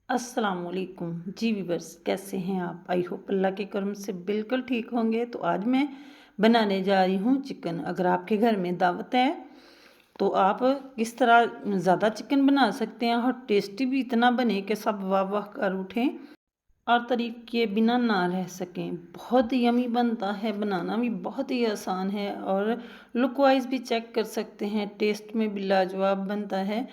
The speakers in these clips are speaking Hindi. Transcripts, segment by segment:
अस्सलाम वालेकुम जी वीवर्स, कैसे हैं आप? आई होप अल्लाह के करम से बिल्कुल ठीक होंगे। तो आज मैं बनाने जा रही हूँ चिकन। अगर आपके घर में दावत है तो आप किस तरह ज़्यादा चिकन बना सकते हैं और टेस्टी भी इतना बने कि सब वाह वाह कर उठें और तारीफ किए बिना ना रह सकें। बहुत यमी बनता है, बनाना भी बहुत ही आसान है और लुक वाइज भी चेक कर सकते हैं, टेस्ट में भी लाजवाब बनता है।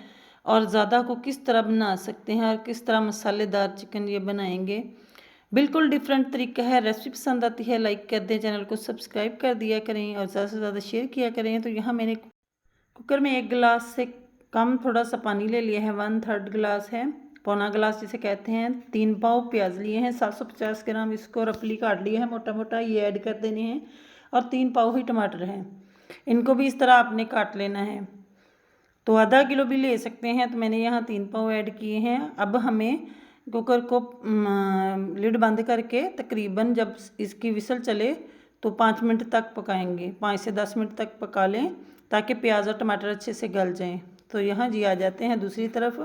और ज़्यादा को किस तरह बना सकते हैं और किस तरह मसालेदार चिकन ये बनाएंगे, बिल्कुल डिफरेंट तरीका है। रेसिपी पसंद आती है लाइक कर दें, चैनल को सब्सक्राइब कर दिया करें और ज़्यादा से ज़्यादा शेयर किया करें। तो यहाँ मैंने कुकर में 1 गिलास से कम थोड़ा सा पानी ले लिया है, 1/3 गिलास है, पौना गिलास जिसे कहते हैं। 3 पाव प्याज लिए हैं, 750 ग्राम, इसको रफली काट लिया है मोटा मोटा, ये ऐड कर देने हैं। और 3 पाव ही टमाटर हैं, इनको भी इस तरह आपने काट लेना है। तो आधा किलो भी ले सकते हैं, तो मैंने यहाँ 3 पाव ऐड किए हैं। अब हमें कुकर को लिड बंद करके तकरीबन जब इसकी विसल चले तो 5 मिनट तक पकाएंगे, 5 से 10 मिनट तक पका लें ताकि प्याज और टमाटर अच्छे से गल जाएं। तो यहाँ जी आ जाते हैं दूसरी तरफ।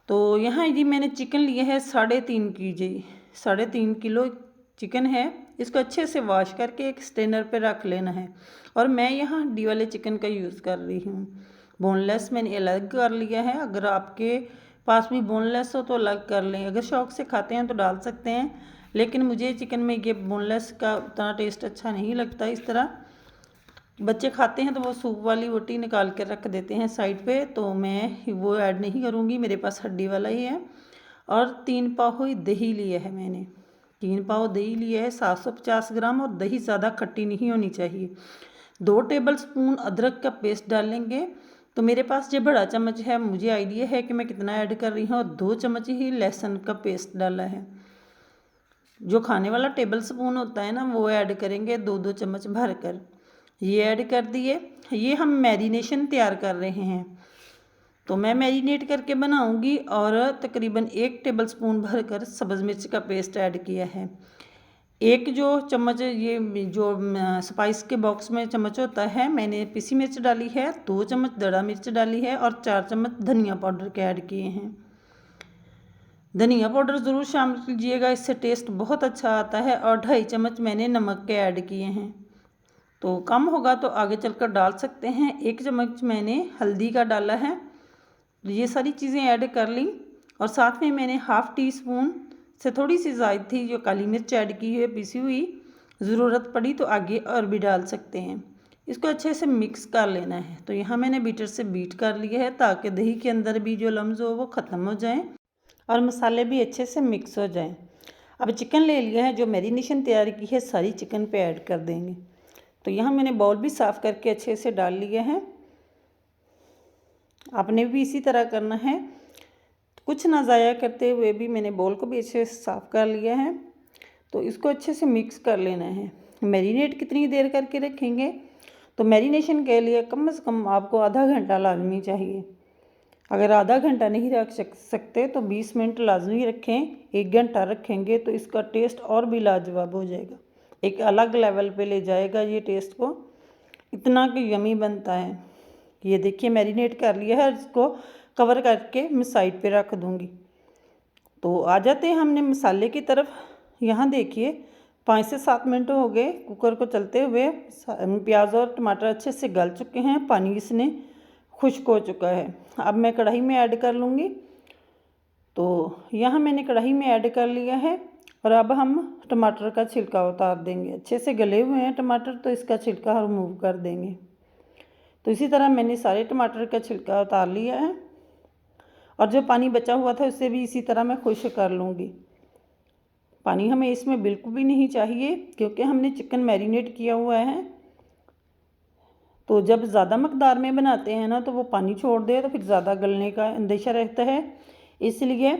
तो यहाँ जी मैंने चिकन लिया है 3.5 जी, 3.5 किलो चिकन है। इसको अच्छे से वॉश करके एक स्ट्रेनर पे रख लेना है। और मैं यहाँ हड्डी वाले चिकन का यूज़ कर रही हूँ, बोनलेस मैंने अलग कर लिया है। अगर आपके पास भी बोनलेस हो तो अलग कर लें, अगर शौक़ से खाते हैं तो डाल सकते हैं, लेकिन मुझे चिकन में ये बोनलेस का उतना टेस्ट अच्छा नहीं लगता। इस तरह बच्चे खाते हैं तो वो सूप वाली बोटी निकाल कर रख देते हैं साइड पे, तो मैं वो ऐड नहीं करूँगी, मेरे पास हड्डी वाला ही है। और 3 पाव ही दही लिया है मैंने, 3 पाव दही लिया है, 750 ग्राम। और दही ज़्यादा खट्टी नहीं होनी चाहिए। 2 टेबल स्पून अदरक का पेस्ट डालेंगे। तो मेरे पास जो बड़ा चम्मच है, मुझे आइडिया है कि मैं कितना ऐड कर रही हूँ, और 2 चम्मच ही लहसुन का पेस्ट डाला है। जो खाने वाला टेबल स्पून होता है ना, वो ऐड करेंगे 2-2 चम्मच भर कर, ये ऐड कर दिए। ये हम मैरिनेशन तैयार कर रहे हैं, तो मैं मैरिनेट करके बनाऊंगी। और तकरीबन 1 टेबल स्पून भर कर सब्ज़ मिर्च का पेस्ट ऐड किया है। एक जो चम्मच ये जो स्पाइस के बॉक्स में चम्मच होता है, मैंने पिसी मिर्च डाली है, 2 चम्मच दड़ा मिर्च डाली है और 4 चम्मच धनिया पाउडर के ऐड किए हैं। धनिया पाउडर ज़रूर शामिल कीजिएगा, इससे टेस्ट बहुत अच्छा आता है। और 2.5 चम्मच मैंने नमक के ऐड किए हैं, तो कम होगा तो आगे चलकर डाल सकते हैं। 1 चम्मच मैंने हल्दी का डाला है। ये सारी चीज़ें ऐड कर ली। और साथ में मैंने ½ टी स्पून से थोड़ी सी ज़ायद थी जो काली मिर्च ऐड की है पिसी हुई, ज़रूरत पड़ी तो आगे और भी डाल सकते हैं। इसको अच्छे से मिक्स कर लेना है। तो यहाँ मैंने बीटर से बीट कर लिया है ताकि दही के अंदर भी जो लम्स हो वो ख़त्म हो जाएं और मसाले भी अच्छे से मिक्स हो जाएं। अब चिकन ले लिया है, जो मैरिनेशन तैयार की है सारी चिकन पे ऐड कर देंगे। तो यहाँ मैंने बाउल भी साफ़ करके अच्छे से डाल लिया है, आपने भी इसी तरह करना है। कुछ ना ज़ाया करते हुए भी मैंने बाउल को भी अच्छे से साफ़ कर लिया है। तो इसको अच्छे से मिक्स कर लेना है। मैरिनेट कितनी देर करके रखेंगे, तो मैरिनेशन के लिए कम से कम आपको आधा घंटा लाजमी चाहिए। अगर आधा घंटा नहीं रख सकते तो 20 मिनट लाजमी रखें। 1 घंटा रखेंगे तो इसका टेस्ट और भी लाजवाब हो जाएगा, एक अलग लेवल पे ले जाएगा ये टेस्ट को, इतना कि यमी बनता है। ये देखिए मैरिनेट कर लिया है, इसको कवर करके मैं साइड पे रख दूँगी। तो आ जाते हैं हमने मसाले की तरफ। यहाँ देखिए 5 से 7 मिनट हो गए कुकर को चलते हुए, प्याज और टमाटर अच्छे से गल चुके हैं, पानी इसने खुश्क हो चुका है। अब मैं कढ़ाई में ऐड कर लूँगी। तो यहाँ मैंने कढ़ाई में ऐड कर लिया है। और अब हम टमाटर का छिलका उतार देंगे, अच्छे से गले हुए हैं टमाटर तो इसका छिलका रिमूव कर देंगे। तो इसी तरह मैंने सारे टमाटर का छिलका उतार लिया है और जो पानी बचा हुआ था उससे भी इसी तरह मैं खुश्क कर लूँगी। पानी हमें इसमें बिल्कुल भी नहीं चाहिए क्योंकि हमने चिकन मैरिनेट किया हुआ है। तो जब ज़्यादा मकदार में बनाते हैं ना तो वो पानी छोड़ दे तो फिर ज़्यादा गलने का अंदेशा रहता है, इसलिए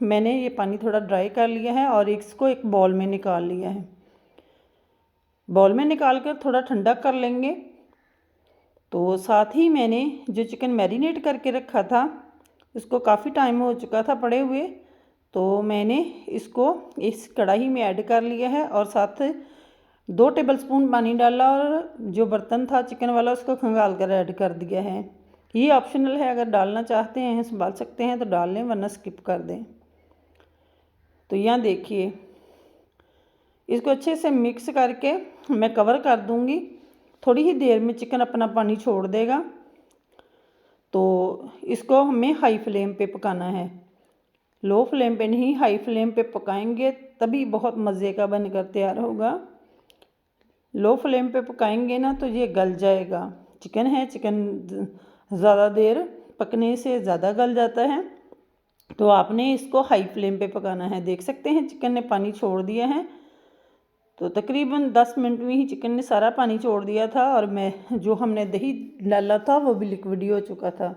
मैंने ये पानी थोड़ा ड्राई कर लिया है और इसको एक बाउल में निकाल लिया है। बाउल में निकाल कर थोड़ा ठंडा कर लेंगे। तो साथ ही मैंने जो चिकन मैरिनेट करके रखा था उसको काफ़ी टाइम हो चुका था पड़े हुए, तो मैंने इसको इस कढ़ाई में ऐड कर लिया है और साथ 2 टेबलस्पून पानी डाला और जो बर्तन था चिकन वाला उसको खंगाल कर ऐड कर दिया है। ये ऑप्शनल है, अगर डालना चाहते हैं संभाल सकते हैं तो डाल लें वरना स्किप कर दें। तो यहाँ देखिए, इसको अच्छे से मिक्स करके मैं कवर कर दूँगी। थोड़ी ही देर में चिकन अपना पानी छोड़ देगा, तो इसको हमें हाई फ्लेम पे पकाना है। लो फ्लेम पे नहीं, हाई फ्लेम पे पकाएंगे तभी बहुत मज़े का बनकर तैयार होगा। लो फ्लेम पे पकाएंगे ना तो ये गल जाएगा। चिकन है, चिकन ज़्यादा देर पकने से ज़्यादा गल जाता है, तो आपने इसको हाई फ्लेम पे पकाना है। देख सकते हैं चिकन ने पानी छोड़ दिया है, तो तकरीबन 10 मिनट में ही चिकन ने सारा पानी छोड़ दिया था, और मैं जो हमने दही डाला था वो भी लिक्विड हो चुका था।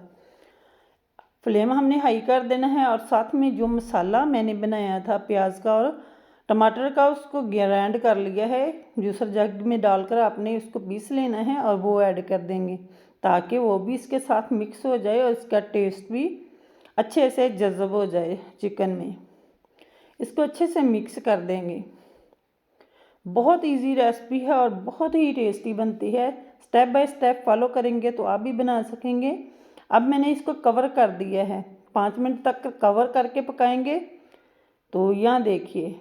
फ्लेम हमने हाई कर देना है, और साथ में जो मसाला मैंने बनाया था प्याज का और टमाटर का, उसको ग्राइंड कर लिया है। जूसर जग में डालकर आपने उसको पीस लेना है और वो ऐड कर देंगे, ताकि वो भी इसके साथ मिक्स हो जाए और इसका टेस्ट भी अच्छे से जज़ब हो जाए चिकन में। इसको अच्छे से मिक्स कर देंगे। बहुत इजी रेसिपी है और बहुत ही टेस्टी बनती है। स्टेप बाय स्टेप फॉलो करेंगे तो आप भी बना सकेंगे। अब मैंने इसको कवर कर दिया है, 5 मिनट तक कवर करके पकाएंगे। तो यहाँ देखिए,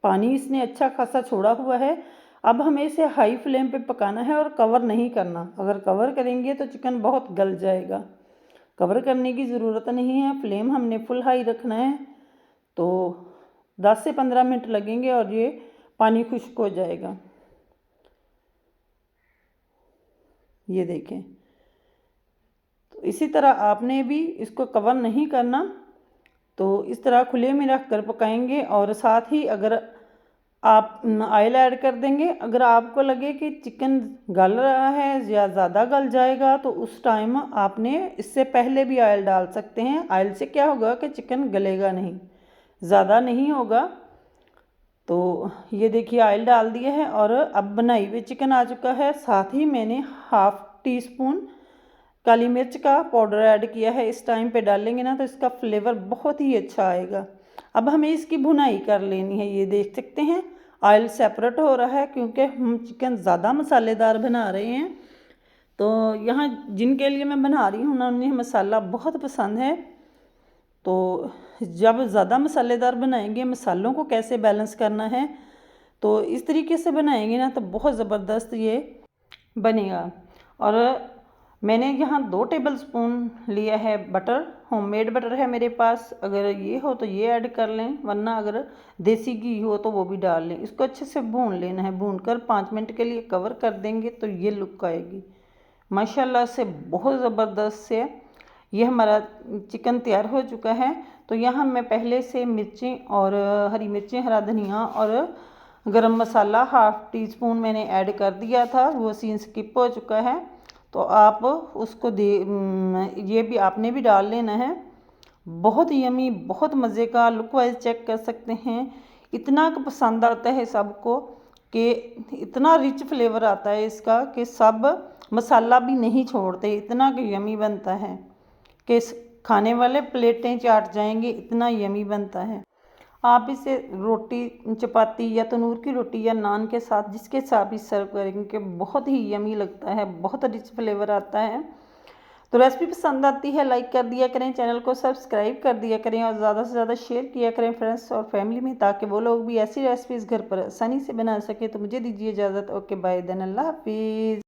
पानी इसने अच्छा खासा छोड़ा हुआ है। अब हमें इसे हाई फ्लेम पे पकाना है और कवर नहीं करना। अगर कवर करेंगे तो चिकन बहुत गल जाएगा। कवर करने की ज़रूरत नहीं है, फ्लेम हमने फुल हाई रखना है। तो 10 से 15 मिनट लगेंगे और ये पानी खुश्क हो जाएगा। ये देखें, तो इसी तरह आपने भी इसको कवर नहीं करना, तो इस तरह खुले में रख कर पकाएंगे। और साथ ही अगर आप ऑयल ऐड कर देंगे, अगर आपको लगे कि चिकन गल रहा है या ज़्यादा गल जाएगा, तो उस टाइम आपने इससे पहले भी ऑयल डाल सकते हैं। ऑयल से क्या होगा कि चिकन गलेगा नहीं, ज़्यादा नहीं होगा। तो ये देखिए, ऑयल डाल दिया है और अब बनाई हुई चिकन आ चुका है। साथ ही मैंने हाफ़ टी स्पून काली मिर्च का पाउडर ऐड किया है। इस टाइम पे डालेंगे ना तो इसका फ्लेवर बहुत ही अच्छा आएगा। अब हमें इसकी भुनाई कर लेनी है। ये देख सकते हैं ऑयल सेपरेट हो रहा है, क्योंकि हम चिकन ज़्यादा मसालेदार बना रहे हैं। तो यहाँ जिनके लिए मैं बना रही हूँ ना, उन्हें मसाला बहुत पसंद है। तो जब ज़्यादा मसालेदार बनाएंगे, मसालों को कैसे बैलेंस करना है, तो इस तरीके से बनाएंगे ना तो बहुत ज़बरदस्त ये बनेगा। और मैंने यहाँ 2 टेबल स्पून लिया है बटर, होममेड बटर है मेरे पास। अगर ये हो तो ये ऐड कर लें, वरना अगर देसी घी हो तो वो भी डाल लें। इसको अच्छे से भून लेना है। भूनकर 5 मिनट के लिए कवर कर देंगे तो ये लुक आएगी माशाल्लाह से, बहुत ज़बरदस्त से। ये हमारा चिकन तैयार हो चुका है। तो यहाँ मैं पहले से मिर्चें और हरी मिर्चें, हरा धनिया और गरम मसाला हाफ़ टी स्पून मैंने ऐड कर दिया था, वो सीन स्किप हो चुका है। तो आप उसको ये भी आपने भी डाल लेना है। बहुत यमी, बहुत मज़े का। लुक वाइज चेक कर सकते हैं, इतना पसंद आता है सबको कि इतना रिच फ्लेवर आता है इसका कि सब मसाला भी नहीं छोड़ते। इतना यमी बनता है कि खाने वाले प्लेटें चाट जाएंगे, इतना यमी बनता है। आप इसे रोटी, चपाती या तंदूर की रोटी या नान के साथ, जिसके साथ भी सर्व करेंगे, बहुत ही यमी लगता है, बहुत रिच फ्लेवर आता है। तो रेसिपी पसंद आती है लाइक कर दिया करें, चैनल को सब्सक्राइब कर दिया करें और ज़्यादा से ज़्यादा शेयर किया करें फ्रेंड्स और फैमिली में, ताकि वो लोग भी ऐसी रेसिपीज़ घर पर आसानी से बना सके। तो मुझे दीजिए इजाज़त। ओके बाय देन, अल्लाह हाफिज़।